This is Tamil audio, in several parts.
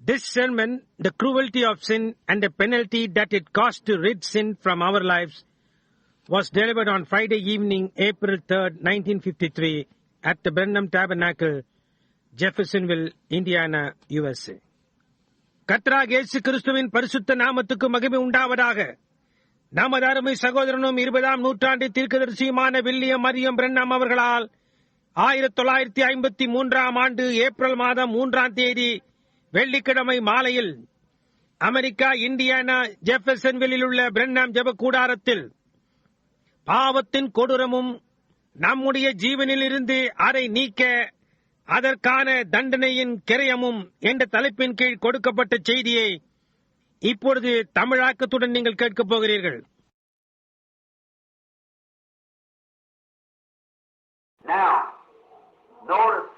This sermon, The Cruelty of Sin and the Penalty That It Costs to Rid Sin from Our Lives, was delivered on Friday evening, April 3rd, 1953, at the Brenham Tabernacle, Jeffersonville, Indiana, USA. கர்த்தராகிய இயேசு கிறிஸ்துவின் பரிசுத்த நாமத்துக்கு மகிமை உண்டாவதாக. நமது அருமை சகோதரனும் 20ஆம் நூற்றாண்டு தீர்க்கதரிசியுமான வில்லியம் மரியம் பிரென்ஹாம் அவர்களால் 1953ஆம் ஆண்டு ஏப்ரல் மாதம் 3ஆம் தேதி வெள்ளிக்கிழமை மாலையில் அமெரிக்கா இண்டியானா ஜெஃபர்சன்வில்லில் உள்ள பிரென்ஹாம் ஜெப கூடாரத்தில் பாவத்தின் கொடூரமும் நம்முடைய ஜீவனில் இருந்து அதை நீக்க அதற்கான தண்டனையின் கிரயமும் என்ற தலைப்பின் கீழ் கொடுக்கப்பட்ட செய்தியை இப்பொழுது தமிழாக்கத்துடன் நீங்கள் கேட்கப் போகிறீர்கள். Now, notice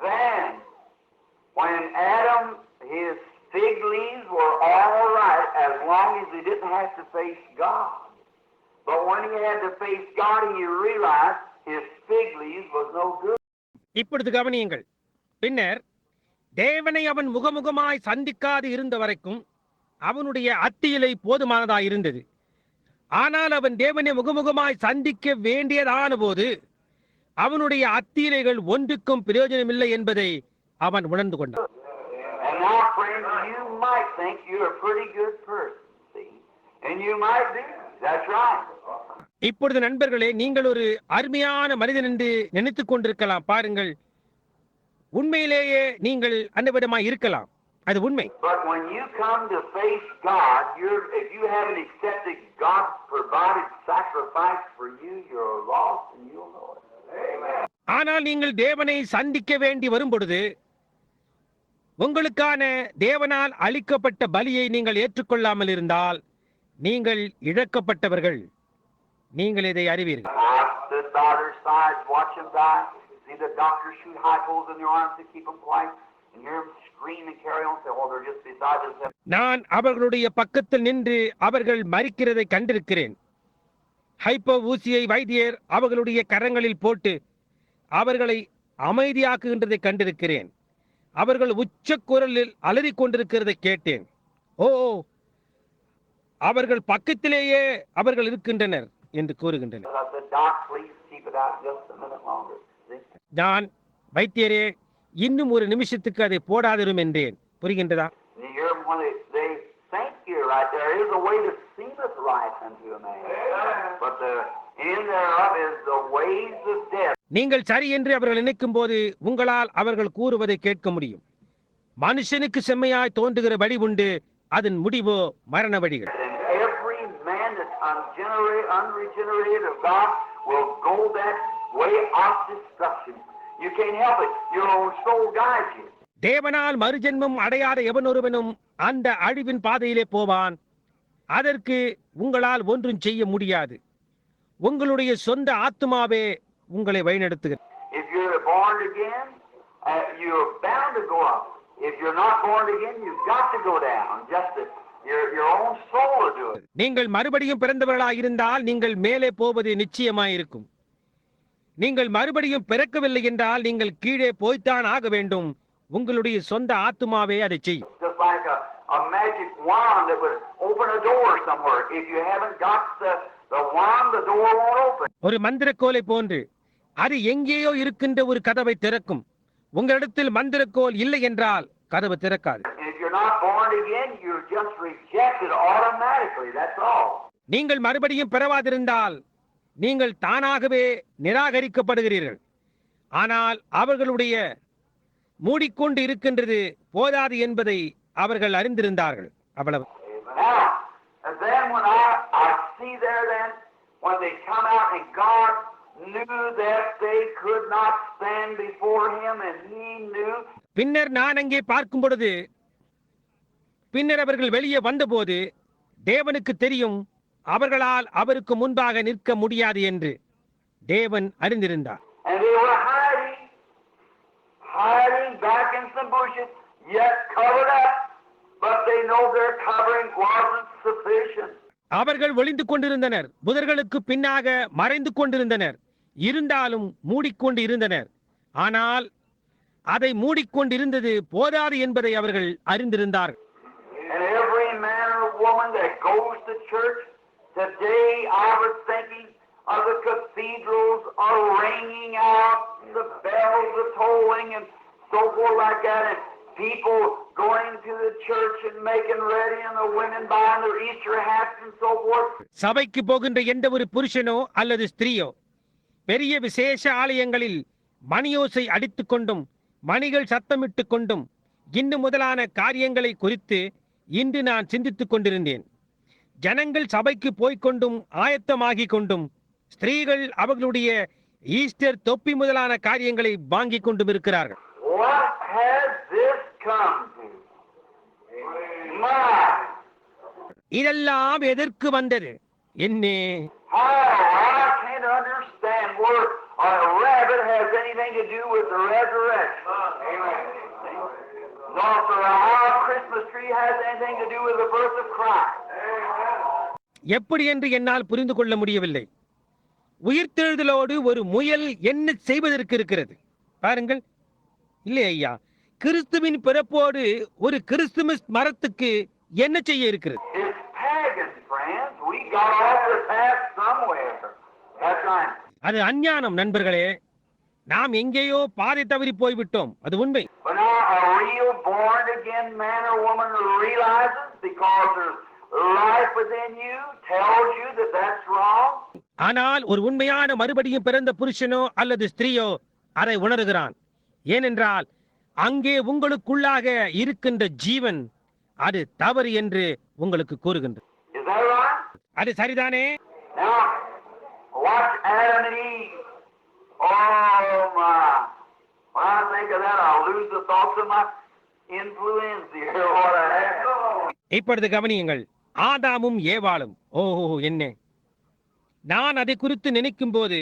then, when Adam, his fig leaves were all right as long as he didn't have to face God. But when he had to face God, he realized his fig leaves was no good. இப்பொழுது கவனியுங்கள். பின்னர் தேவனை அவன் முகமுகமாய் சந்திக்காது இருந்த வரைக்கும் அவனுடைய அத்தியிலை போதுமானதாய் இருந்தது. ஆனால் அவன் தேவனை முகமுகமாய் சந்திக்க வேண்டியதான போது அவனுடைய அத்தியிலைகள் ஒன்றுக்கும் பிரயோஜனமில்லை என்பதை அவன் உணர்ந்து கொண்டான். And now, friends, you might think you're a pretty good person, see? And you might be. That's right. இப்பொழுது நண்பர்களே, நீங்கள் ஒரு அருமையான மனிதன் என்று நினைத்துக் கொண்டிருக்கலாம். பாருங்கள், உண்மையிலேயே நீங்கள் அந்தவிடமாய் இருக்கலாம், அது உண்மை. But when you come to face God, if you haven't accepted God's provided sacrifice for you, you're lost and you'll know it. Amen. ஆனால் நீங்கள் தேவனை சந்திக்க வேண்டி வரும்பொழுது உங்களுக்கான தேவனால் அளிக்கப்பட்ட பலியை நீங்கள் ஏற்றுக்கொள்ளாமல் இருந்தால் நீங்கள் இழக்கப்பட்டவர்கள். நீங்கள் இதை அறிவீர்கள். I stood by their sides, watch them die. See the doctors shoot high poles in their arms to keep them quiet, and hear them scream and carry on. Say, "Oh, they're just beside themselves." நான் அவர்களுடைய பக்கத்தில் நின்று அவர்கள் மரிக்கிறதை கண்டிருக்கிறேன். ஹைப்போ ஊசியை வைத்தியர் அவர்களுடைய கரங்களில் போட்டு அவர்களை அமைதியாக்குகின்றதை கண்டிருக்கிறேன். அவர்கள் உச்ச குரலில் அலறிக் கொண்டிருக்கிறதை கேட்டேன். ஓ, அவர்கள் பக்கத்திலேயே அவர்கள் இருக்கின்றனர் என்று கூறுகின்றனர். I said, "Doc, please keep it out just a minute longer." See? நான், வைத்தியரே, இன்னும் ஒரு நிமிஷத்துக்கு அதை போடாதிரும் என்றேன். புரிகின்றதா? You hear them when they thank you right there. Is a way that seemeth right unto a man, but the end thereof is the ways of death. நீங்கள் சரி என்று அவர்கள் நினைக்கும் போது உங்களால் அவர்கள் கூறுவதை கேட்க முடியும். மனுஷனுக்கு செம்மையாய் தோன்றுகிற வழி உண்டு, அதன் முடிவோ மரண வழிகள். And every man that's unregenerated of God will go that way of destruction. You can't help it. Your own soul guides you. தேவனால் மறுஜென்மம் அடையாத எவனொருவனும் அந்த அழிவின் பாதையிலே போவான். அதற்கு உங்களால் ஒன்றும் செய்ய முடியாது. உங்களுடைய சொந்த ஆத்துமாவே உங்களை வழிநடத்துகிறது. If you're born again, you're bound to go up. If you're not born again, you've got to go down. Just your own soul will do it. நீங்கள் மறுபடியும் பிறந்தவர்களாக இருந்தால் நீங்கள் மேலே போவது நிச்சயமாயிருக்கும். நீங்கள் மறுபடியும் பிறக்கவில்லை என்றால் நீங்கள் கீழே போய்த்தான் ஆக வேண்டும். உங்களுடைய சொந்த ஆத்துமாவே அதை செய்யும். Just like a magic wand that would open a door somewhere. If you haven't got the wand, the door won't open. ஒரு மந்திரக்கோலை போன்று அது எங்கேயோ இருக்கின்ற ஒரு கதவை திறக்கும். உங்களிடத்தில் மந்திரக்கோல் இல்லை என்றால் கதவு திறக்காது. If you're not born again, you're just rejected automatically. That's all. நீங்கள் மறுபடியும் பிறவாதிருந்தால் நீங்கள் தானாகவே நிராகரிக்கப்படுகிறீர்கள். ஆனால் அவர்களுடைய மூடிக்கொண்டு இருக்கின்றது போதாது என்பதை அவர்கள் அறிந்திருந்தார்கள். அவ்வளவு. Now, and then when I see there then, when they come out and God knew that they could not stand before him and he knew. பின்னர் நான் அங்கே பார்க்கும் பொழுது, பின்னர் அவர்கள் வெளியே வந்தபோது தேவனுக்கு தெரியும் அவர்களால் அவருக்கு முன்பாக நிற்க முடியாது என்று தேவன் அறிந்திருந்தார். And they were hiding back in some bushes, yet covered up, but they know their covering wasn't sufficient. அவர்கள் ஒளிந்து கொண்டிருந்தனர், புதர்களுக்கு பின்னாக மறைந்து கொண்டிருந்தனர், இருந்தாலும் மூடிக்கொண்டு இருந்தனர். ஆனால் அதை மூடிக்கொண்டிருந்தது போதாது என்பதை அவர்கள் அறிந்திருந்தார்கள். And every man or woman that goes to church, today I was thinking of the cathedrals are ringing out, the bells are tolling and so forth like that, and people going to the church and making ready, and the women buying their Easter hats and so forth. சபைக்கு போகின்ற எந்த ஒரு புருஷனோ அல்லது ஸ்திரீயோ பெரிய விசேஷ ஆலயங்களில் மணியோசை அடித்துக் கொண்டும் மணிகள் சத்தமிட்டுக் கொண்டும் இன்னும் முதலான காரியங்களை குறித்து இன்று நான் சிந்தித்துக் கொண்டிருந்தேன். ஜனங்கள் சபைக்கு போய்கொண்டும் ஆயத்தமாகிக் கொண்டும் ஸ்திரீகள் அவர்களுடைய ஈஸ்டர் தொப்பி முதலான காரியங்களை வாங்கிக் கொண்டும் இருக்கிறார்கள். What has this come to? My. இதெல்லாம் எதற்கு வந்தது? என்ன? I can't understand where a rabbit has anything to do with the resurrection. Amen. Nor how a Christmas tree has anything to do with the birth of Christ. எப்படி என்று என்னால் புரிந்து கொள்ள முடியவில்லை. உயிர்த்தெழுதலோடு ஒரு முயல் என்ன செய்வதற்கு இருக்கிறது? பாருங்கள். இல்லை ஐயா, கிறிஸ்துவின் பிறப்போடு ஒரு கிறிஸ்துமஸ் மரத்துக்கு என்ன செய்ய இருக்கிறது? It's pagan, friends. We got off the path somewhere. That's right. அது அஞ்ஞானம் நண்பர்களே. நாம் எங்கேயோ பாதை தவறி போய்விட்டோம். அது உண்மை. But now a real born again man or woman realizes, because there's life within you tells you that that's wrong. ஆனால் ஒரு உண்மையான மறுபடியும் பிறந்த புருஷனோ அல்லது ஸ்திரீயோ அதை உணர்கிறான். ஏனென்றால் அங்கே உங்களுக்குள்ளாக இருக்கின்ற ஜீவன் அது தவறு என்று உங்களுக்கு கூறுகின்றது. Is that right? அது சரிதானே? Now, watch Adam and Eve. Oh my! When I think of that, I'll lose the thoughts of my influenza here. What I have. இப்பொழுது கவனியுங்கள். ஆதாமும் ஏவாளும். ஓஹோ, என்ன! நான் அதை குறித்து நினைக்கும் போது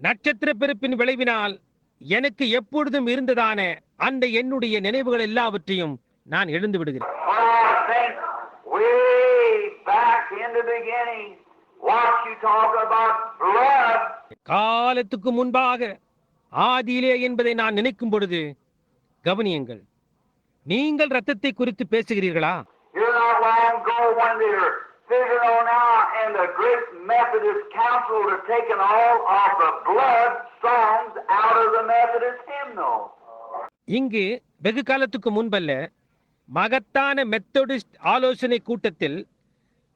நட்சத்திர பிறப்பின் விளைவினால் எனக்கு எப்பொழுதும் இருந்ததான அந்த என்னுடைய நினைவுகள் எல்லாவற்றையும் நான் எழுந்து விடுகிறேன். When I think way back in the beginning, what you talk about blood. காலத்துக்கு முன்பாக ஆதியிலே என்பதை நான் நினைக்கும் பொழுது கவனியுங்கள். நீங்கள் ரத்தத்தை குறித்து பேசுகிறீர்களா? You're not long ago when they were figuring on out, and the great Methodist Council had taken all of the blood songs out of the Methodist hymnal. இங்கு வெகு காலத்துக்கு முன்பல்ல, மகத்தான மெத்தடிஸ்ட் ஆலோசனை கூட்டத்தில்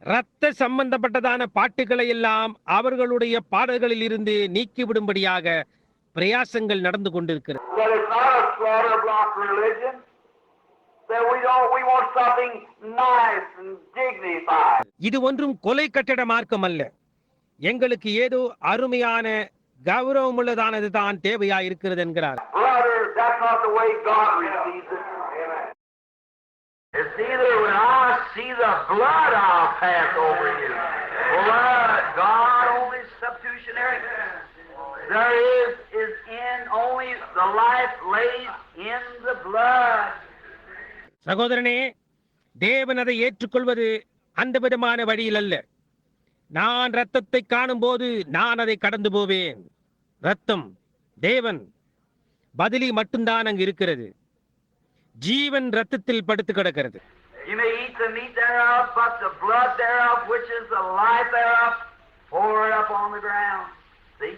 இரத்த சம்பந்தப்பட்டதான பாட்டுகளை எல்லாம் அவர்களுடைய பாடல்களில் இருந்து நீக்கிவிடும்படியாக பிரயாசங்கள் நடந்து கொண்டிருக்கிறது. That it's not a slaughter block religion. That we want something nice and dignified. இது ஒன்றும் கொலை கட்டட மார்க்கம் அல்ல. எங்களுக்கு ஏதோ அருமையான கௌரவமுள்ளதானது தான் தேவையா இருக்கிறது என்கிறார். Brother, that's not the way God receives it. It's either when I see the blood, I'll pass over you. Blood, God only substitutionary. There is in only the life lays in the blood. சகோதரனே, தேவன் அதை ஏற்றுக்கொள்வது அந்த விதமான வழியில் அல்ல. நான் ரத்தத்தை காணும் போது நான் அதை கடந்து போவேன். ரத்தம், தேவன், பதிலி மட்டும்தான் அங்கு இருக்கிறது. ஜீவன் ரத்தத்தில் படுத்து கிடக்கிறது. You may eat the meat thereof, but the blood thereof, which is the life thereof, pour it up on the ground. See?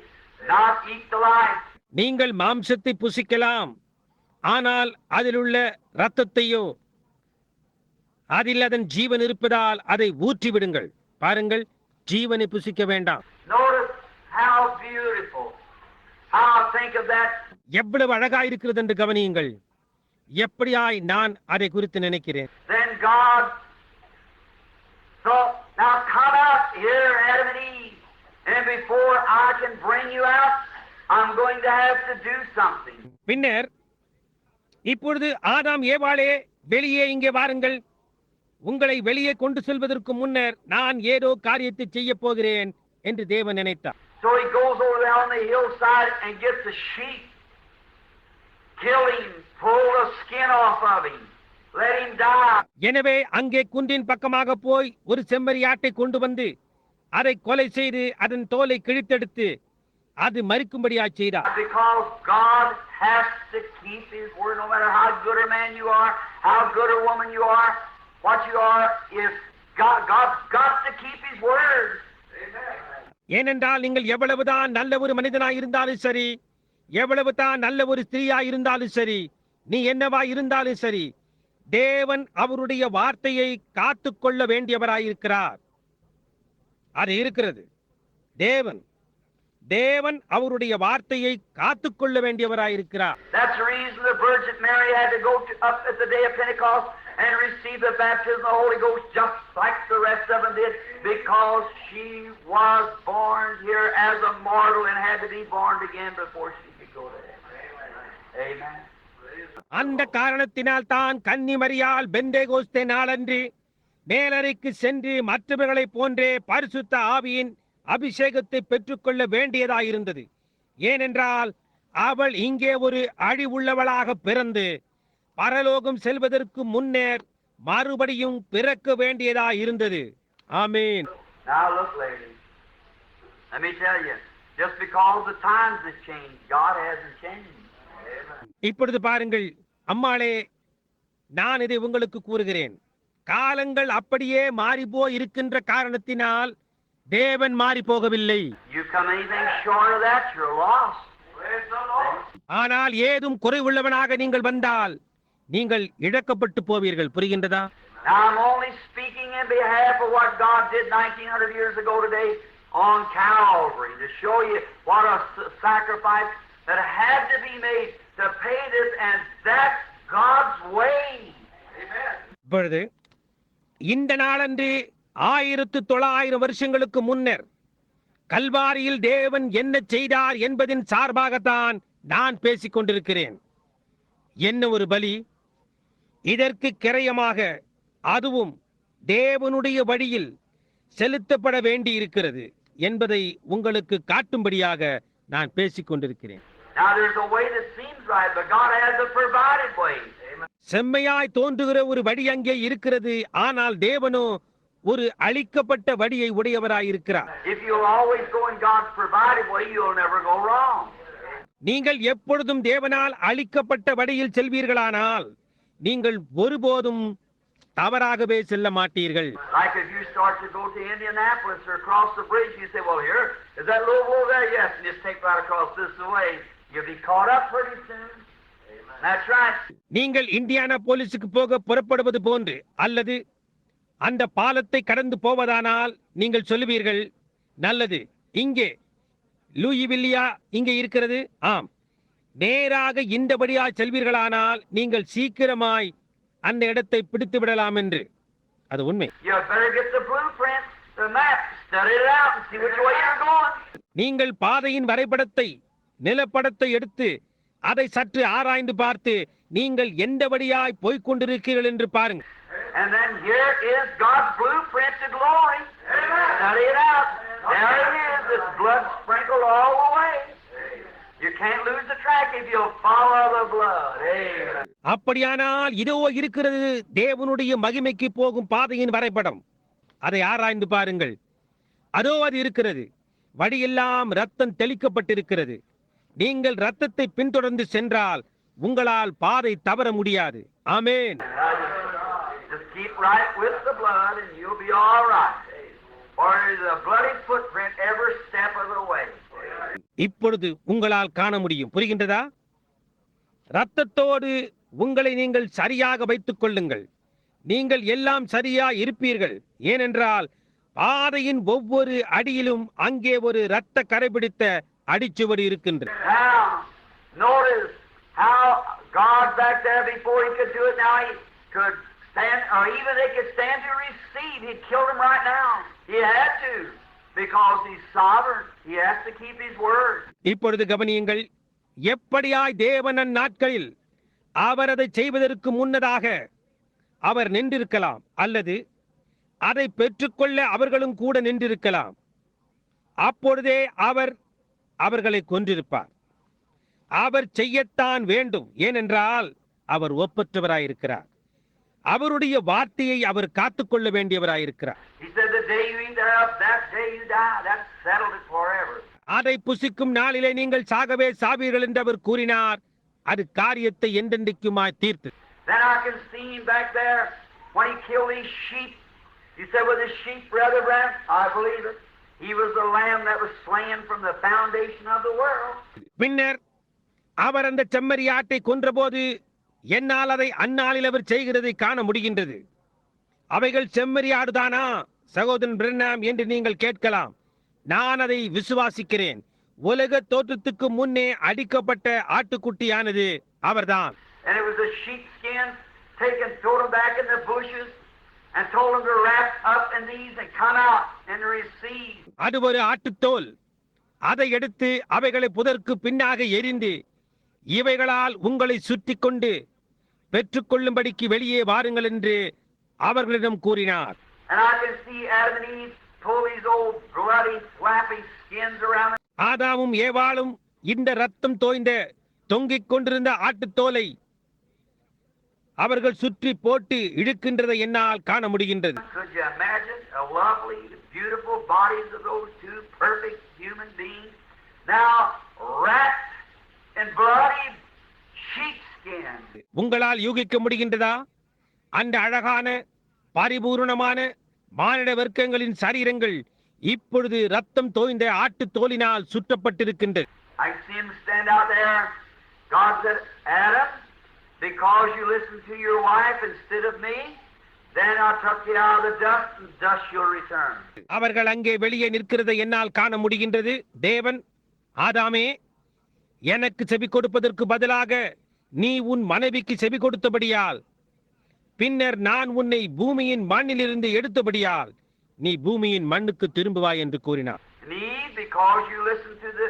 Not eat the life. நீங்கள் மாம்சத்தை புசிக்கலாம், ஆனால் அதில் உள்ள ரத்தத்தையோ, அதில் அதன் ஜீவன் இருப்பதால் அதை ஊற்றி விடுங்கள். பாருங்கள், ஜீவனை புசிக்க வேண்டாம். Notice how beautiful. How I think of that. எவ்வளவு அழகாய் இருக்கிறது என்று கவனியுங்கள். எப்படியாய் நான் அதை குறித்து நினைக்கிறேன். Then God thought, now come out here, Adam and Eve, and before I can bring you out, I'm going to have to do something. பின்னர் இப்பொழுது ஆதாம் ஏவாளே, வெளியே இங்கே வாருங்கள். உங்களை வெளியே கொண்டு செல்வதற்கு முன்னர் நான் ஏதோ காரியத்தை செய்ய போகிறேன் என்று தேவன் நினைத்தார். So he goes over there on the hillside and gets the sheep, kill him, pull the skin off of him, let him die. எனவே அங்கே குன்றின் பக்கமாக போய் ஒரு செம்மறியாட்டை கொண்டு வந்து அதை கொலை செய்து அதன் தோலை கிழித்தெடுத்து அது மறிக்கும்படியாய் செய்தார். Because God has to keep His word, no matter how good a man you are, how good a woman you are, what you are, if God's got to keep His word. ஏனென்றால் நீங்கள் எவ்வளவுதான் நல்ல ஒரு மனிதனாய் இருந்தாலும் சரி, எவ்வளவு தான் நல்ல ஒரு ஸ்திரீயாய் இருந்தாலும் சரி, நீ என்னவா இருந்தாலும் சரி, தேவன் அவருடைய வார்த்தையை காத்துக்கொள்ள வேண்டியவராயிருக்கிறார். அது இருக்கிறது. தேவன் அவருடைய வார்த்தையை காத்துக்கொள்ள வேண்டியவராயிருக்கிறார். That's the reason the Virgin Mary had to go up at the day of Pentecost and receive the baptism of the Holy Ghost just like the rest of them did, because she was born here as a mortal and had to be born again before she could go to heaven. Amen. அந்த காரணத்தினால் தான் கன்னி மரியாள் பெந்தேகோஸ்தே நாளன்று மேலறைக்கு சென்று மற்றவர்களைப் போன்றே பரிசுத்த ஆவியின் அபிஷேகத்தை பெற்றுக்கொள்ள வேண்டியதாயிருந்தது. ஏனென்றால் அவள் இங்கே ஒரு அழிவுள்ளவளாக பிறந்து பரலோகம் செல்வதற்கு முன்னர் மறுபடியும் பிறக்க வேண்டியதாயிருந்தது. ஆமென். Now look, ladies, let me tell you, just because the times have changed, God hasn't changed. இப்பொழுது பாருங்கள் அம்மாளே, நான் இதை உங்களுக்கு கூறுகிறேன். காலங்கள் அப்படியே மாறிப்போய் இருக்கின்ற காரணத்தினால் தேவன் மாறி போகவில்லை. You come anything short of that, you're lost. ஆனால் ஏதும் குறைவுள்ளவனாக நீங்கள் வந்தால் நீங்கள் இழக்கப்பட்டு போவீர்கள். புரிகின்றதா? Now I'm only speaking in behalf of what God did 1900 years ago today on Calvary, to show you what a sacrifice that had to be made to pay this, and that's God's way. Amen. இப்பொழுது இந்த நாளன்று 1900 வருஷங்களுக்கு முன்னர் கல்வாரியில் தேவன் என்ன செய்தார் என்பதின் சார்பாகத்தான் நான் பேசிக் கொண்டிருக்கிறேன். என்ன ஒரு பலி! இதற்கு கிரயமாக அதுவும் தேவனுடைய வழியில் செலுத்தப்பட வேண்டி இருக்கிறது என்பதை உங்களுக்கு காட்டும்படியாக நான் பேசிக் கொண்டிருக்கிறேன். Now there's a way that seems right, but God has a provided way. Amen. செம்மையாய் தோன்றுகிற ஒரு வழி அங்கே இருக்கிறது, ஆனால் தேவனோ ஒரு அளிக்கப்பட்ட வழியை உடையவராயிருக்கிறார். If you'll always go in God's provided way, you'll never go wrong. நீங்கள் எப்பொழுதும் தேவனால் அளிக்கப்பட்ட வழியில் செல்வீர்களானால் நீங்கள் ஒருபோதும் தவறாகவே செல்ல மாட்டீர்கள். Like if you start to go to Indianapolis or across the bridge, you say, well, here, is that little over there? Yes, and just take right across this way. You'll be caught up pretty soon. That's right. நீங்கள் இந்தியானா போலீஸுக்கு போக புறப்படுவது போன்று அல்லது அந்த பாலத்தை கடந்து போவதானால் நீங்கள் சொல்லுவீர்கள், நல்லது, இங்கே லூயிவில்லியா இங்கே இருக்கிறது. ஆம், நேராக இந்தபடியா செல்வீர்களானால் நீங்கள் சீக்கிரமாய் அந்த இடத்தை பிடித்து விடலாம் என்று. அது உண்மை. You better get the blueprint, the map, study it out and see which way you're going. நீங்கள் பாதையின் வரைபடத்தை, நிலப்படத்தை எடுத்து அதை சற்று ஆராய்ந்து பார்த்து நீங்கள் எந்த வழியாய் போய்க் கொண்டிருக்கிறீர்கள் என்று பாருங்கள். And then here is God's blueprint to glory. Study it out. There it is. It's blood sprinkled all the way. You can't lose the track if you'll follow the blood. Amen. அப்படியானால் இதோ இருக்கிறது தேவனுடைய மகிமைக்கு போகும் பாதையின் வரைபடம். அதை ஆராய்ந்து பாருங்கள். அதோ அது இருக்கிறது. வழியெல்லாம் ரத்தம் தெளிக்கப்பட்டிருக்கிறது. நீங்கள் ரத்தத்தை பின்தொடர்ந்து சென்றால் உங்களால் பாதை தவற முடியாது. ஆமென். Just keep right with the blood and you'll be all right. Or the bloody footprint every step of the way. இப்பொழுது உங்களால் காண முடியும். புரிகின்றதா? ரத்தத்தோடு உங்களை நீங்கள் சரியாக வைத்துக் கொள்ளுங்கள். நீங்கள் எல்லாம் சரியா இருப்பீர்கள். ஏனென்றால் பாதையின் ஒவ்வொரு அடியிலும் அங்கே ஒரு இரத்த கரைபிடித்த அடிச்சுவடு இருக்கின்றது. Now, notice how God back there before he could do it, now he could stand, or even they could stand to receive. He'd killed him right now. He had to, because he's sovereign. He has to keep his word. இப்பொழுது கவனியுங்கள், எப்படியாய் தேவன் அந்நாட்களில் அவர் அதை செய்வதற்கு முன்னதாக அவர் நின்றிருக்கலாம், அல்லது அதை பெற்றுக்கொள்ள அவர்களும் கூட நின்றிருக்கலாம். அப்பொழுதே அவர் அவர்களை கொன்றிருப்பார். அவர் செய்யத்தான் வேண்டும், ஏனென்றால் அவர் ஒப்பற்றவராயிருக்கிறார். அவருடைய வார்த்தையை அவர் காத்துக்கொள்ள வேண்டியவராயிருக்கிறார். He said, the day you eat thereof, that day you die. That settled it forever. அதை புசிக்கும் நாளிலே நீங்கள் சாகவே சாவீர்கள் என்று அவர் கூறினார். அது காரியத்தை என்றென்றைக்குமாய் தீர்த்து. Then I can see him back there when he killed these sheep. He said, "With his sheep, Brother Branham," I believe it. He was the lamb that was slain from the foundation of the world. பின்னர் அவர் அந்த செம்மறி ஆட்டை கொன்றபோது என்னால் அதை அந்நாளில் அவர் செய்கிறதை காண முடிகின்றது. அவைகள் செம்மறி ஆடுதானா சகோதரன் பிரென்னாம் என்று நீங்கள் கேட்கலாம். நான் அதை விசுவாசிக்கிறேன். உலக தோற்றத்துக்கு முன்னே அடிக்கப்பட்ட ஆட்டுக்குட்டியானது அவர்தான். And it was a sheepskin taken, thrown them back in the bushes and told them to wrap up in these and come out and receive. அது ஒரு ஆட்டுத்தோல். அதை எடுத்து அவைகளை புதற்கு பின்னாக எரிந்து இவைகளால் உங்களை சுற்றி கொண்டு பெற்றுக்கொள்ளும்படிக்கு வெளியே வாருங்கள் என்று அவர்களிடம் கூறினார். And I can see Adam and Eve pull these old bloody flappy skins around them. ஆதாமும் ஏவாளும் இந்த ரத்தம் தோய்ந்த தொங்கிக் கொண்டிருந்த ஆட்டுத்தோலை அவர்கள் சுற்றி போட்டு இழுக்கின்றதை என்னால் காண முடிகின்றது. Could you imagine a lovely, beautiful bodies of those two perfect human beings now wrapped in bloody sheepskin? உங்களால் யூகிக்க முடிகின்றதா? அந்த அழகான பரிபூர்ணமான மானிட வர்க்கங்களின் சரீரங்கள் இப்பொழுது ரத்தம் தோய்ந்த ஆட்டு தோலினால் சுற்றப்பட்டிருக்கின்றது. I see him stand out there. God said, "Adam, because you listened to your wife instead of me, then I took you out of the dust, and dust you'll return." அவர்கள் அங்கே வெளியே நிற்கிறதை என்னால் காண முடிகின்றது. தேவன், ஆதாமே, எனக்கு செவி கொடுப்பதற்கு பதிலாக நீ உன் மனைவிக்கு செவி கொடுத்தபடியால், பின்னர் நான் உன்னை பூமியின் மண்ணிலிருந்து எடுத்தபடியால் நீ பூமியின் மண்ணுக்கு திரும்புவாய் என்று கூறினார். Me, because you listened to the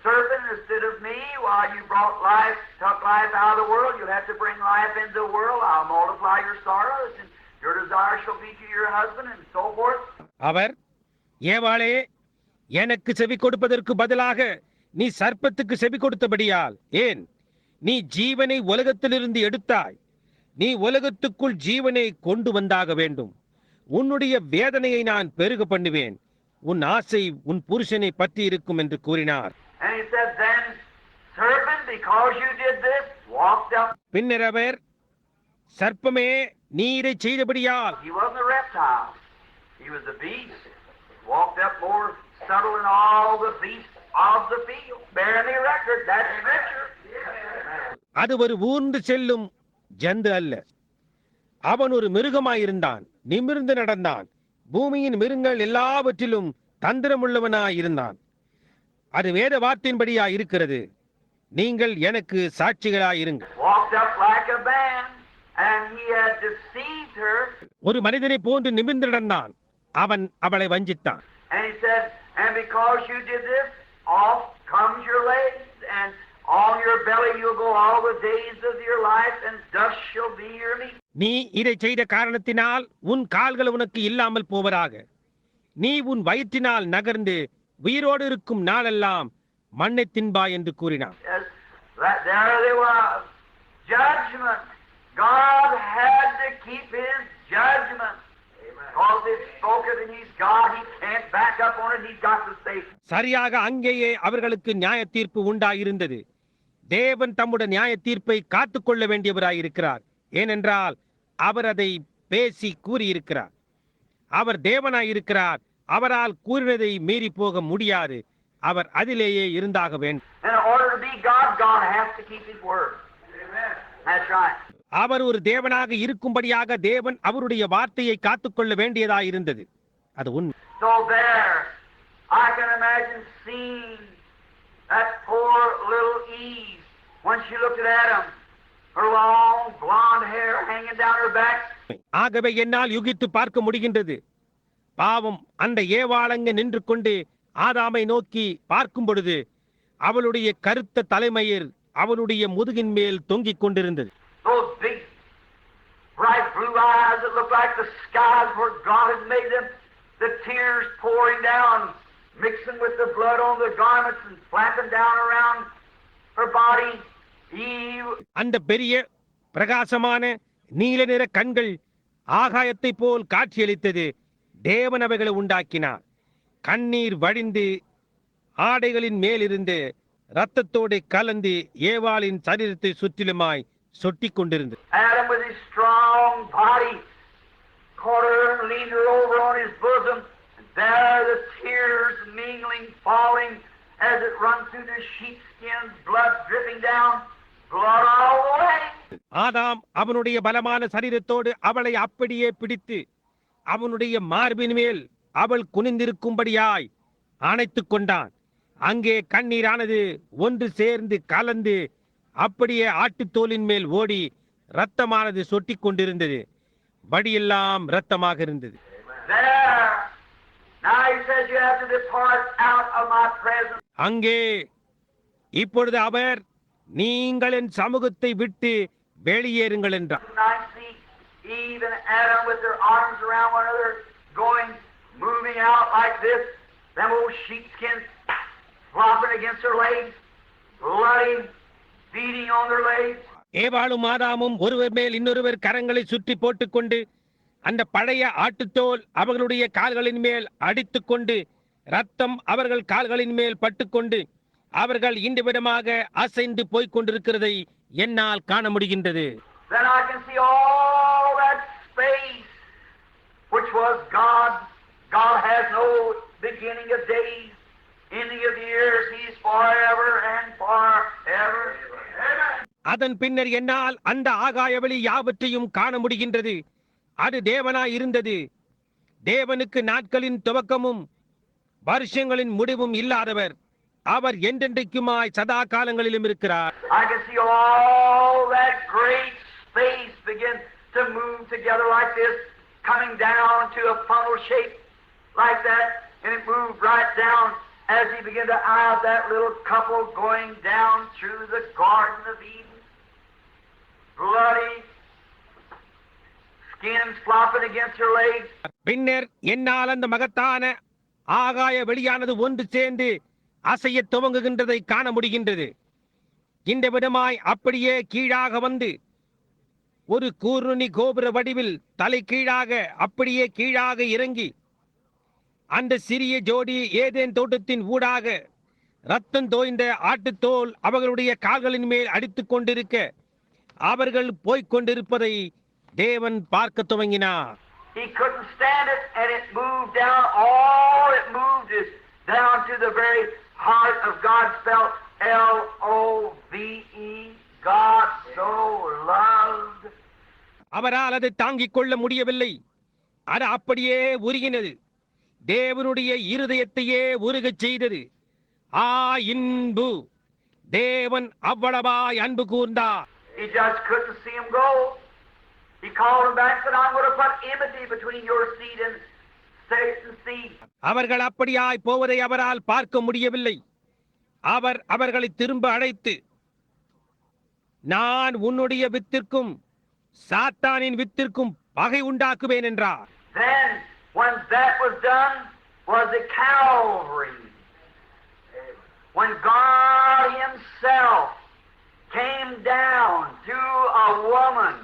serpent instead of me, while you brought life, took life out of the world, you'll have to bring life into the world. I'll multiply your sorrows, and your desire shall be to your husband, and so forth. அவர், ஏவாளே, எனக்கு செவி கொடுப்பதற்கு பதிலாக நீ சர்ப்பத்துக்கு செவி கொடுத்தபடியால், ஏன் நீ ஜீவனை உலகத்திலிருந்து எடுத்தாய், நீ உலகத்துக்குள் ஜீவனை கொண்டு வந்தாக வேண்டும். உன்னுடைய வேதனையை நான் பெருக பண்ணுவேன். உன் ஆசை உன் புருஷனை பற்றி இருக்கும் என்று கூறினார். And he said, "Then, serpent, because you did this, walked up." பின்னர் அவர், சர்ப்பமே, நீ இதை செய்தபடியால். He wasn't a reptile. He was a beast. Walked up more subtle than all the beasts of the field. Bearing the record, that's scripture. அது ஒரு ஊர்ந்து செல்லும் ஜந்து அல்ல. அவன் ஒரு மிருகமாயிருந்தான், நிமிர்ந்து நடந்தான். பூமியின் மிருகங்கள் எல்லாவற்றிலும் தந்திரமுள்ளவனாயிருந்தான். அது வேத வார்த்தையின்படியா இருக்கிறது. நீங்கள் எனக்கு சாட்சிகளாயிருங்கள். Walked up like a man, and he had deceived her. ஒரு மனிதனை போன்று நிமிர்ந்து நடந்தான். அவன் அவளை வஞ்சித்தான். And he said, "And because you did this, off comes your legs, and on your belly you'll go all the days of your life, and dust shall be your meat." நீ இதை செய்த காரணத்தினால் உன் கால்கள் உனக்கு இல்லாமல் போவதாக. நீ உன் வயிற்றினால் நகர்ந்து உயிரோடு இருக்கும் நாளெல்லாம் மண்ணை தின்பாய் என்று கூறினான். Yes, there they was. Judgment. God had to keep his judgment. Because it's spoken and he's God, he can't back up on it, he's got to say. சரியாக அங்கேயே அவர்களுக்கு நியாய தீர்ப்பு உண்டாயிருந்தது. தேவன் தம்முடைய நியாய தீர்ப்பை காத்துக்கொள்ள வேண்டியவராயிருக்கிறார். ஏனென்றால் அவர் அதை பேசி கூறியிருக்கிறார். அவர் தேவனாயிருக்கிறார். அவரால் கூறினதை மீறி போக முடியாது. அவர் அதிலேயே இருந்தாக வேண்டும். In order to be God, God has to keep his word. Amen. That's right. அவர் ஒரு தேவனாக இருக்கும்படியாக தேவன் அவருடைய வார்த்தையை காத்துக்கொள்ள வேண்டியதாயிருந்தது. அது உண்மை. So there, I can imagine seeing that poor little Eve when she looked at Adam, her long blonde hair hanging down her back. ஆகவே என்னால் யுகித்து பார்க்க முடிகின்றது. பாவம், அந்த ஏவாளங்க நின்று கொண்டு ஆதாமை நோக்கி பார்க்கும் பொழுது அவளுடைய கருத்த தலைமயிர் அவளுடைய முதுகின் மேல் தொங்கிக் கொண்டிருந்தது. Those big, bright blue eyes that look like the skies where God has made them, the tears pouring down, mixing with the blood on the garments and flapping down around her body. Eve. அந்த பெரிய பிரகாசமான நீல நிற கண்கள் ஆகாயத்தை போல் காட்சியளித்தது. தேவன் அவைகளை உண்டாக்கினார். கண்ணீர் வடிந்து ஆடைகளின் மேலிருந்து இரத்தத்தோடு கலந்து ஏவாளின் சரீரத்தை சுற்றிலுமாய் சொட்டிக் கொண்டிருந்தது. Adam with his strong body caught her and leaned her over on his bosom. And there the tears mingling, falling as it runs through the sheepskins, blood dripping down, blood all the way. ஆதாம் அவனுடைய பலமான சரீரத்தோடு அவளை அப்படியே பிடித்து அவனுடைய மார்பின் மேல் அவள் குனிந்திருக்கும்படியாய் அணைத்துக் கொண்டான். அங்கே கண்ணீரானது ஒன்று சேர்ந்து கலந்து அப்படியே ஆட்டுத்தோலின் மேல் ஓடி இரத்தமானது சொட்டிக் கொண்டிருந்தது. வடியெல்லாம் இரத்தமாக இருந்தது. There. Now he says you have to depart out of my presence. அங்கே இப்பொழுது அவர் நீங்கள் என் சமூகத்தை விட்டு வெளியேறுங்கள் என்றார். I see Eve and Adam with their arms around one another, going, moving out like this. Them old sheepskins flopping against their legs, bloody, beating on their legs. ஏவாளும் ஆதாமும் ஒருவர் மேல் இன்னொருவர் கரங்களை சுற்றி போட்டுக்கொண்டு அந்த பழைய ஆட்டுத்தோல் அவர்களுடைய கால்களின் மேல் அடித்துக்கொண்டு ரத்தம் அவர்கள் கால்களின் மேல் பட்டுக்கொண்டு அவர்கள் இந்த விதமாக அசைந்து போய்க் கொண்டிருக்கிறதை என்னால் காண முடிகின்றது. Then I can see all that space which was God. God has no beginning of days, ending of years. He is forever and forever. Amen. அதன் பின்னர் என்னால் அந்த ஆகாயவெளி யாவற்றையும் காண முடிகின்றது. அது தேவனாய் இருந்தது. தேவனுக்கு நாட்களின் துவக்கமும் வருஷங்களின் முடிவும் இல்லாதவர். அவர் என்றென்றைக்குமாய் சதா காலங்களிலும் இருக்கிறார். I can see all that great space begin to move together like this, coming down to a funnel shape like that, and it moved right down as he began to eye that little couple going down through the Garden of Eden. Bloody skins flopping against her legs. பின்னர் என்னால் அந்த மகத்தான ஆகாய வெளியானது ஒன்று சேர்ந்து அசைய துவங்குகின்றதை காண முடிகின்றது. இந்த விதமாய் அப்படியே கீழாக வந்து ஒரு கூர்நுனி கோபுர வடிவில் தலை கீழாக அப்படியே கீழாக இறங்கி அந்த சிறிய ஜோடி ஏதேன் தோட்டத்தின் ஊடாக ரத்தம் தோய்ந்த ஆட்டுத்தோல் அவர்களுடைய கால்களின் மேல் அடித்துக் கொண்டிருக்க அவர்கள் போய்க் கொண்டிருப்பதை தேவன் பார்க்க துவங்கினார். He couldn't stand it, and it moved down. All it moved is down to the very heart of God, spelled L-O-V-E. God so loved. அவரால் அதை தாங்கிக் கொள்ள முடியவில்லை. அது அப்படியே உருகினது. தேவனுடைய இருதயத்தையே உருகச் செய்தது. இன்பு தேவன் அவ்வளவாய் அன்பு கூர்ந்தார். He just couldn't see him go. He called him back and said, I'm going to put enmity between your seed and Satan's seed. அவர்கள் அப்படியாய் போவதை அவரால் பார்க்க முடியவில்லை. அவர் அவர்களை திரும்ப அழைத்து, நான் உன்னுடைய வித்திற்கும் சாத்தானின் வித்திற்கும் பகை உண்டாக்குவேன் என்றார். Then, when that was done, was at Calvary. When God Himself came down to a woman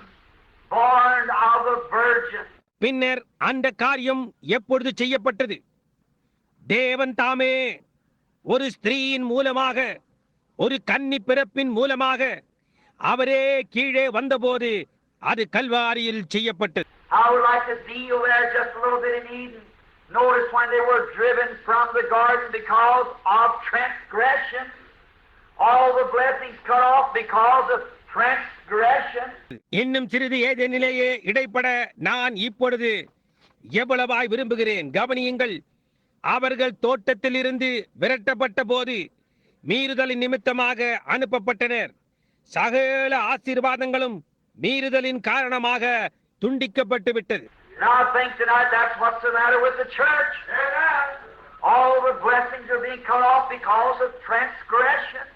born of a virgin. பின்னர் அந்த காரியம் எப்பொழுது செய்யப்பட்டது? தேவன் தாமே ஒரு ஸ்திரீயின் மூலமாக, ஒரு கன்னி பிறப்பின் மூலமாக அவரே கீழே வந்தபோது அது கல்வாரியில் செய்யப்பட்டது. I would like to deal there just a little bit in Eden. Notice when they were driven from the garden because of transgression. All the blessings cut off because of transgression. இன்னும் சிறிது ஏதேனிலேயே இடைப்பட நான் இப்பொழுது எவ்வளவாய் விரும்புகிறேன். கவனியுங்கள், அவர்கள் தோட்டத்தில் இருந்து விரட்டப்பட்ட போது மீறுதலின் நிமித்தமாக அனுப்பப்பட்டனர். சகல ஆசீர்வாதங்களும் மீறுதலின் காரணமாக துண்டிக்கப்பட்டு விட்டது. Now I think tonight that's what's the matter with the church. All the blessings are being cut off because of transgression.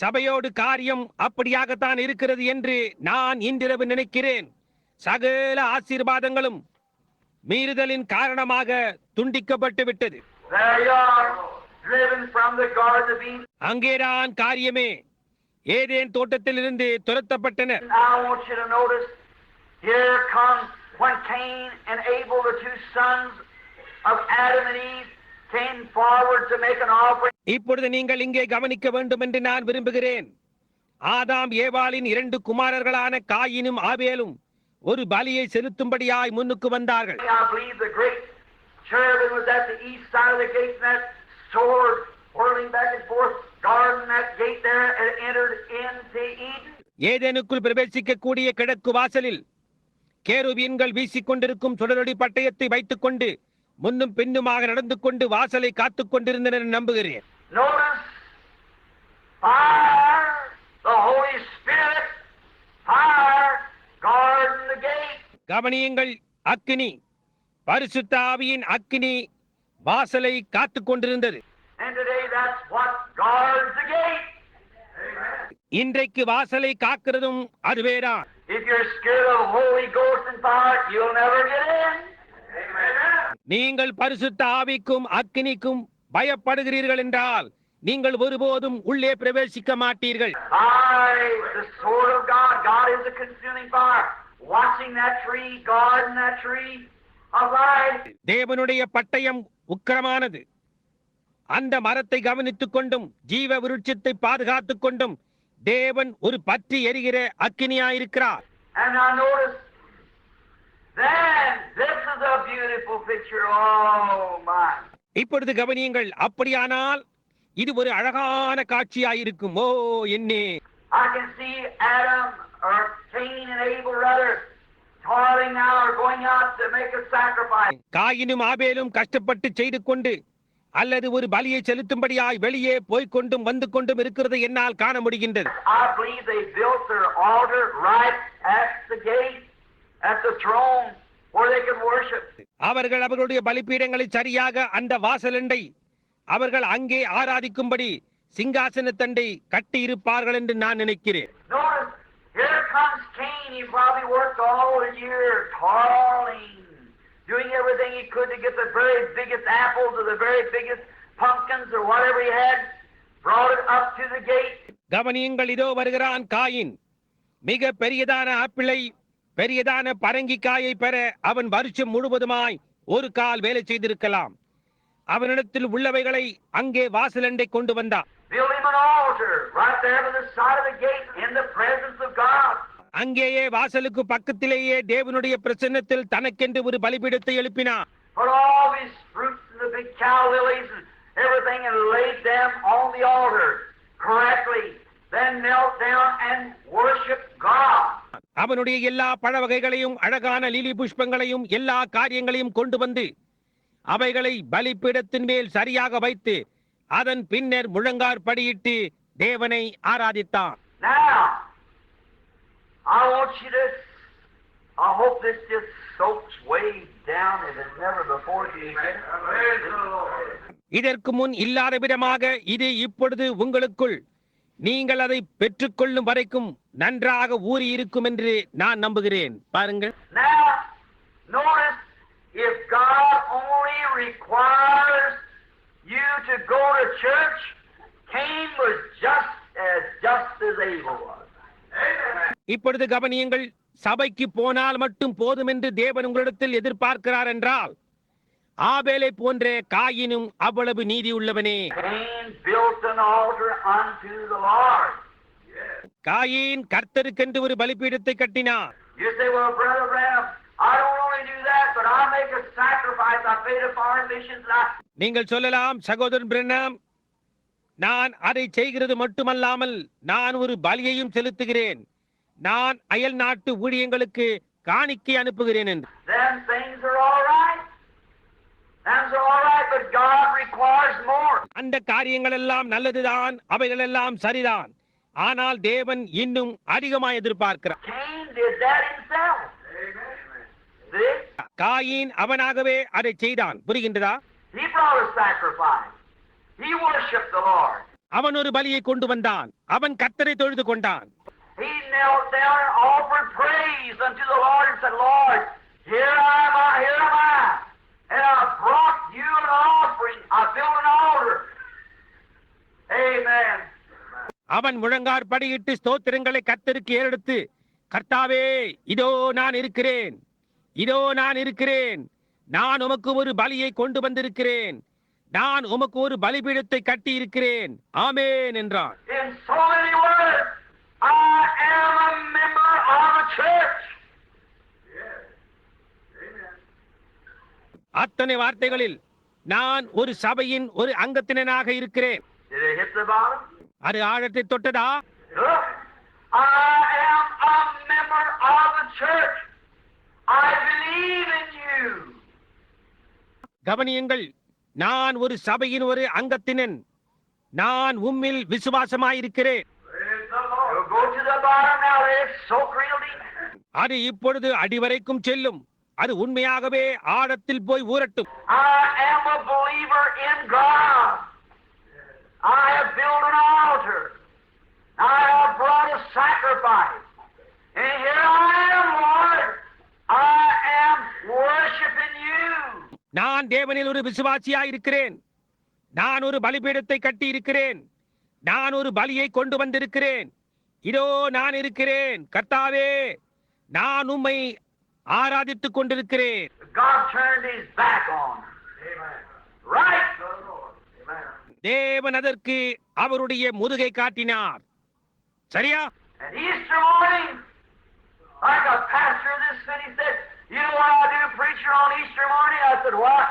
சபையோடு காரியம் அப்படியாகத்தான் இருக்கிறது என்று நான் இன்றிரவு நினைக்கிறேன். சகல ஆசீர்வாதங்களும் மீறுதலின் காரணமாக துண்டிக்கப்பட்டு விட்டது. There you are, driven from the Garden of Eden. அங்கேதான் காரியமே. Eden தோட்டத்திலிருந்து துரத்தப்பட்டனர். I want you to notice, here comes when Cain and Abel, the two sons of Adam and Eve, came forward to make an offering. இப்பொழுது நீங்கள் இங்கே கவனிக்க வேண்டும் என்று நான் விரும்புகிறேன். ஆதாம் ஏவாளின் 2 குமாரர்களான காயினும் ஆபேலும் ஒரு பலியை செலுத்தும்படியாய் முன்னுக்கு வந்தார்கள். I believe the great cherubim was at the east side of the gate, and that sword whirling back and forth, guarding that gate there, and entered into Eden. ஏதேனுக்குள் பிரவேசிக்கக்கூடிய கிழக்கு வாசலில் கேருபீன்கள் வீசிக்கொண்டிருக்கும் சுடரொளி பட்டயத்தை வைத்துக் கொண்டு முன்னும் பின்னுமாக நடந்து கொண்டு வாசலை காத்துக் கொண்டிருந்தனர் நம்புகிறேன். Notice fire, the Holy Spirit, fire, guarding the gate. கவனியுங்கள், அக்கினி, பரிசுத்த ஆவியின் அக்கினி வாசலை காத்துக் கொண்டிருந்தது. And today that's what guards the gate. இன்றைக்கு வாசலை காக்கிறதும் அதுவேதான். If you're scared of Holy Ghost and fire, you'll never get in. நீங்கள் பரிசுத்த ஆவிக்கும் அக்கினிக்கும் பயப்படுகிறீர்கள் என்றால் நீங்கள் ஒருபோதும் உள்ளே பிரவேசிக்க மாட்டீர்கள். The sword of God. God is a consuming fire. Watching that tree, guarding that tree of life. தேவனுடைய பட்டயம் உக்கிரமானது. அந்த மரத்தை கவனித்துக் கொண்டும் ஜீவ விருட்சத்தை பாதுகாத்துக் கொண்டும் தேவன் ஒரு பற்றி எரிகிற அக்கினியாயிருக்கிறார். And now notice, then this is a beautiful picture. Oh my! இப்பொழுது கவனியுங்கள், அப்படியானால் இது ஒரு அழகான காட்சியாயிருக்கும். ஓ என்னே! I can see Adam or Cain and Abel rather toiling now or going out to make a sacrifice. காயினும் ஆபேலும் கஷ்டப்பட்டு செய்து கொண்டு அல்லது ஒரு பலியை செலுத்தும்படியாய் வெளியே போய்க்கொண்டும் வந்து கொண்டும் இருக்கிறது என்னால் காண முடிகின்றது. I believe they built their altar right at the gate, at the throne, where they could worship. அவர்கள் அவர்களுடைய பலிபீடங்களை சரியாக அந்த வாசலண்டை அவர்கள் அங்கே ஆராதிக்கும்படி சிங்காசனத்தண்டை கட்டி இருப்பார்கள் என்று நான் நினைக்கிறேன். Notice, here comes Cain. He probably worked all the year, toiling, doing everything he could to get the very biggest apples or the very biggest pumpkins or whatever he had, brought it up to the gate. கவனியுங்கள், இதோ வருகிறான் காயின். மிக பெரியதான ஆப்பிளை, பெரியதான பரங்கிக்காயை பெற அவன் வருஷம் முழுவதுமாய் ஒரு கால் வேலை செய்திருக்கலாம். அவனிடத்தில் உள்ளவைகளை அங்கே வாசலண்டை கொண்டு வந்தான். Build him an altar right there by the side of the gate in the presence of God. அங்கேயே வாசலுக்கு பக்கத்திலேயே தேவனுடைய பிரசன்னத்தில் தனக்கென்று ஒரு பலிபீடத்தை எழுப்பினான். Put all his fruits and the big cow lilies and everything and laid them on the altar correctly. Then knelt down and worshiped God. அவனுடைய எல்லா பழ வகைகளையும் அழகான லீலி புஷ்பங்களையும் எல்லா காரியங்களையும் கொண்டு வந்து அவைகளை பலிபீடத்தின் மேல் சரியாக வைத்து அதன் பின்னர் முழங்காற்படியிட்டு தேவனை ஆராதித்தான். Now, I want you to, I hope this just soaks way down if it's never before you get it. இதற்கு முன் இல்லாத விதமாக இது இப்பொழுது உங்களுக்குள் நீங்கள் அதை பெற்றுக்கொள்ளும் வரைக்கும் நன்றாக ஊறி இருக்கும் என்று நான் நம்புகிறேன். பாருங்கள். Now, notice, if God only requires you to go to church, Cain was just as Abel was. இப்பொழுது கவனியுங்கள், சபைக்கு போனால் மட்டும் போதும் என்று தேவன் உங்களிடத்தில் எதிர்பார்க்கிறார் என்றால் ஆபேலை போன்ற காயினும் அவ்வளவு நீதி உள்ளவனே. Cain built an altar unto the Lord. Coin கர்த்தருக்கென்று ஒரு பலிபீடத்தை கட்டினார். You say, well, Brother Branham, I don't only do that, but I make a sacrifice. I pay to foreign missions. நீங்கள் சொல்லலாம், சகோதரன் பிரண்ணாம், நான் அதை செய்கிறது மட்டுமல்லாமல் நான் ஒரு பலியையும் செலுத்துகிறேன், நான் அயல் நாட்டு ஊழியங்களுக்கு காணிக்கை அனுப்புகிறேன் என்று. Then things are all right. Things are all right, but God requires more. அந்த காரியங்கள் எல்லாம் நல்லதுதான், அவைகள் எல்லாம் சரிதான். ஆனால் தேவன் இன்னும் அதிகமாக எதிர்பார்க்கிறார். Cain did that himself. See? Cain அவனாகவே அதை செய்தான். புரிகின்றதா? He brought a sacrifice. He worshipped the Lord. அவன் ஒரு பலியை கொண்டு வந்தான். அவன் கர்த்தரை தொழுது கொண்டான். He knelt down and offered praise unto the Lord and said, Lord, here am I, and I brought you an offering. I built an altar. Amen. அவன் முழங்காற்படியிட்டு ஸ்தோத்திரங்களை கர்த்தருக்கு ஏறெடுத்து, கர்த்தாவே, இதோ நான் இருக்கிறேன், இதோ நான் இருக்கிறேன், நான் உமக்கு ஒரு பலியை கொண்டு வந்திருக்கிறேன், நான் உமக்கு ஒரு பலிபீடத்தை கட்டி இருக்கிறேன், ஆமென் என்றான். In so many words, I am a member of a church. அத்தனை வார்த்தைகளில் நான் ஒரு சபையின் ஒரு அங்கத்தினனாக இருக்கிறேன். Did it hit the bottom? அது ஆழத்தை தொட்டதா? Look, I am a member of the church. I believe in you. கவனியுங்கள், நான் ஒரு சபையின் ஒரு அங்கத்தினன், நான் உம்மில் விசுவாசமாயிருக்கிறேன். We'll go to the bottom now. It's so real deep. அது இப்பொழுது அடிவரைக்கும் செல்லும். அது உண்மையாகவே ஆழத்தில் போய் ஊரட்டும். I am a believer in God. I have built an altar. I have brought a sacrifice. And here I am, Lord. I am worshiping you. நான் தேவனில் ஒரு விசுவாசியாயிருக்கிறேன். நான் ஒரு பலிபீடத்தை கட்டி இருக்கிறேன். நான் ஒரு பலியை கொண்டு வந்திருக்கிறேன். இதோ நான் இருக்கிறேன் கர்த்தாவே, நான் உம்மை ஆராதித்துக் கொண்டிருக்கிறேன். God turned his back on. Amen. Right. Amen. தேவன் அதற்கு அவருடைய முதுகை காட்டினார். சரியா? And Easter morning, like a pastor of this city said, you know what I do, preacher, on Easter morning? I said, what?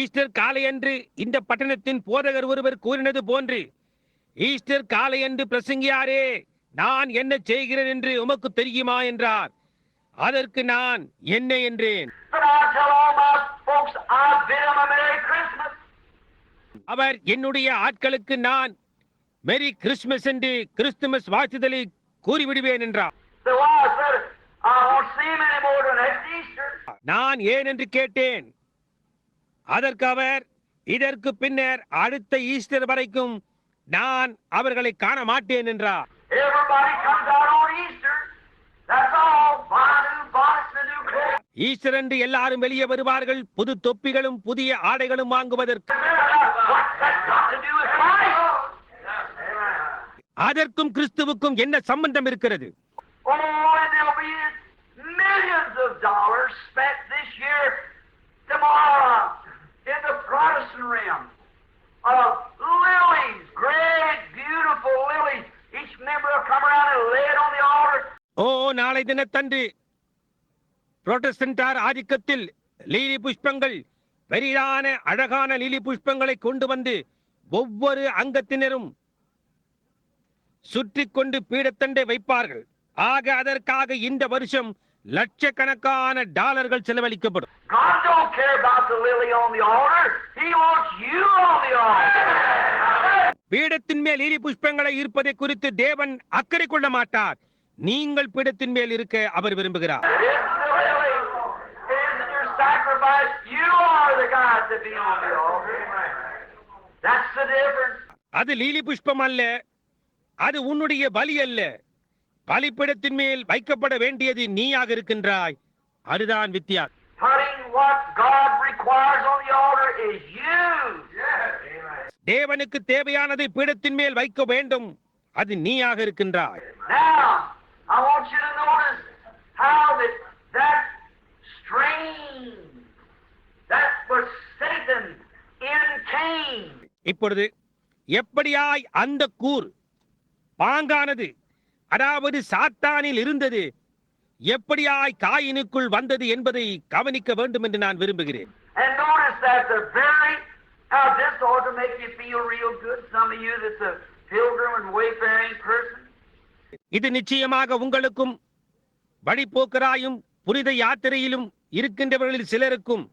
Easter காலையன்று இந்த பட்டணத்தின் போதகர் ஒருவர் கூறினது போன்று, ஈஸ்டர் காலையன்று பிரசங்கியாரே, நான் என்ன செய்கிறேன் என்று உமக்கு தெரியுமா என்றார். அதற்கு நான் என்ன என்றேன். But I tell all my folks, I bid them a Merry Christmas. அவர் என்னுடைய ஆட்களுக்கு நான் மெரி கிறிஸ்துமஸ் என்று கிறிஸ்துமஸ் வாழ்த்துதலை கூறிவிடுவேன் என்றார். So why? I said, I won't see him anymore till next Easter. நான் ஏன் என்று கேட்டேன். அதற்கு அவர், இதற்கு பின்னர் அடுத்த ஈஸ்டர் வரைக்கும் நான் அவர்களை காண மாட்டேன் என்றார். Everybody comes out on Easter. That's all. Buy new bonnets and new clothes. Easter என்று எல்லாரும் வெளியே வருவார்கள், புது தொப்பிகளும் புதிய ஆடைகளும் வாங்குவதற்கு. What's that got to do with Christ? அதற்கும் கிறிஸ்துவுக்கும் என்ன சம்பந்தம் இருக்கிறது? Oh, and there'll be millions of dollars spent this year, tomorrow, in the Protestant realm, of lilies, great, beautiful lilies. Each member will come around and lay it on the altar. ஓ, நாளை தினத்தன்று புரோட்டஸ்டன்டார் ஆதிக்கத்தில் லீலி புஷ்பங்கள், பெரிதான அழகான லீலி புஷ்பங்களை கொண்டு வந்து ஒவ்வொரு அங்கத்தினரும் சுற்றி கொண்டு பீடத்தண்டை வைப்பார்கள். ஆக அதற்காக இந்த வருஷம் லட்சக்கணக்கான டாலர்கள் செலவழிக்கப்படும். God don't care about the lily on the altar. He wants you on the altar. பீடத்தின் மேல் லீலி புஷ்பங்களை இருப்பதை குறித்து தேவன் அக்கறை கொள்ள மாட்டார். நீங்கள் பீடத்தின் மேல் இருக்க அவர் விரும்புகிறார். It isn't the lily. It isn't your sacrifice. You are the God to be on the altar. That's the difference. அது லீலி புஷ்பம் அல்ல, அது உன்னுடைய பலி அல்ல. பலிபீடத்தின் மேல் வைக்கப்பட வேண்டியது நீயாக இருக்கின்றாய். அதுதான் வித்தியாசம். Putting what God requires on the altar is you. தேவனுக்கு தேவையானதை பீடத்தின் மேல் வைக்க வேண்டும், அது நீயாக இருக்கின்றாய். Now, I want you to notice how that strain that was Satan in Cain. இப்பொழுது எப்படியாய் அந்த கூர் பாங்கானது, அதாவது சாத்தானில் இருந்தது, எப்படியாய் காயினுக்குள் வந்தது என்பதை கவனிக்க வேண்டும் என்று நான் விரும்புகிறேன். And notice that now this ought to make you feel real good. Some of you that's a pilgrim and wayfaring person. இது நிச்சயமாக உங்களுக்கும் வழிபோக்கராயும் புனித யாத்திரையிலும் இருக்கின்றவர்களில் சிலருக்கும்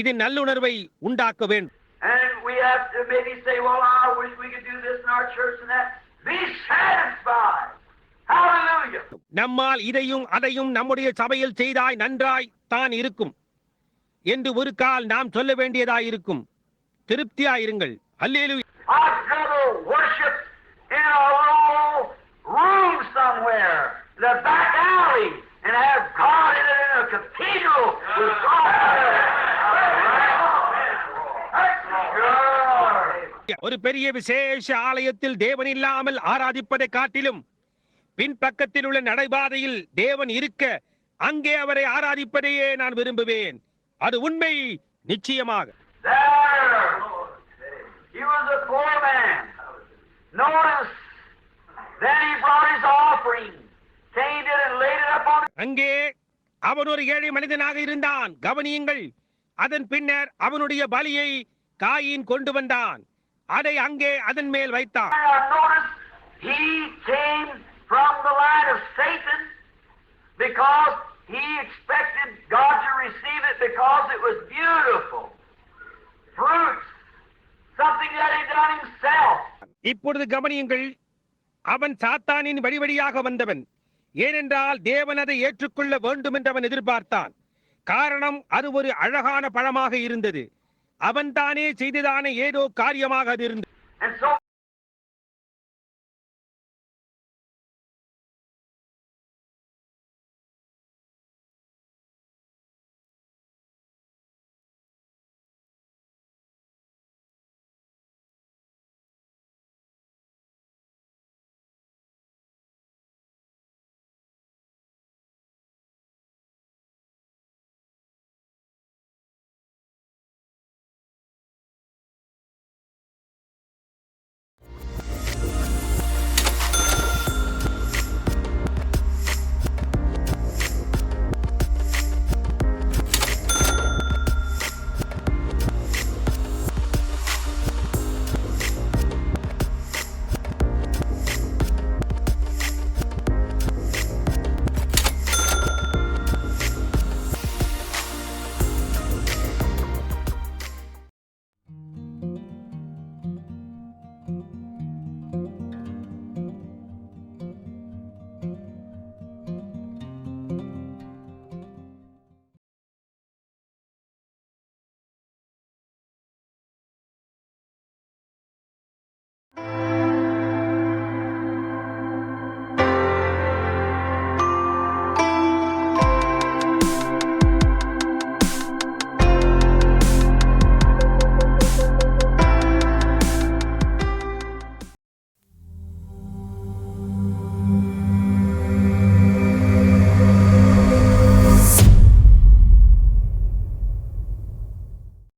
இது நல்லுணர்வை உண்டாக்க வேண்டும். And we have to maybe say, well, I wish we could do this in our church and that. Be satisfied. Hallelujah. நம்மால் இதையும் அதையும் நம்முடைய சபையில் செய்தாய் நன்றாய் தான் இருக்கும் என்று ஒரு கால் நாம் சொல்ல வேண்டியதாயிருக்கும். திருப்தியாயிருங்கள். அல்லேலூயா. I'd rather worship in a little room somewhere, the back alley, and have God in a cathedral with God. ஒரு பெரிய விசேஷ ஆலயத்தில் தேவன் இல்லாமல் ஆராதிப்பதை காட்டிலும் பின்பக்கத்தில் உள்ள நடைபாதையில் தேவன் இருக்க அங்கே அவரை ஆராதிப்பதையே நான் விரும்புவேன். அது உண்மை, நிச்சயமாக. There, Notice, then he brought his offering. Cain did and laid it up on அங்கே அவன் ஒரு ஏழை மனிதனாக இருந்தான். கவனியுங்கள். அதன் பின்னர் அவனுடைய பலியை காயின் கொண்டு வந்தான். அதை அங்கே அதன் மேல் வைத்தான். Notice, he came from the line of Satan because he expected God to receive it because it was beautiful. Fruits, something that he done himself. இப்பொழுது கவனியுங்கள். அவன் சாத்தானின் வழிவழியாக வந்தவன். ஏனென்றால் தேவன் அதை ஏற்றுக்கொள்ள வேண்டும் என்று அவன் எதிர்பார்த்தான். காரணம் அது ஒரு அழகான பழமாக இருந்தது. அவன் தானே செய்ததான ஏதோ காரியமாக அது இருந்தது. And so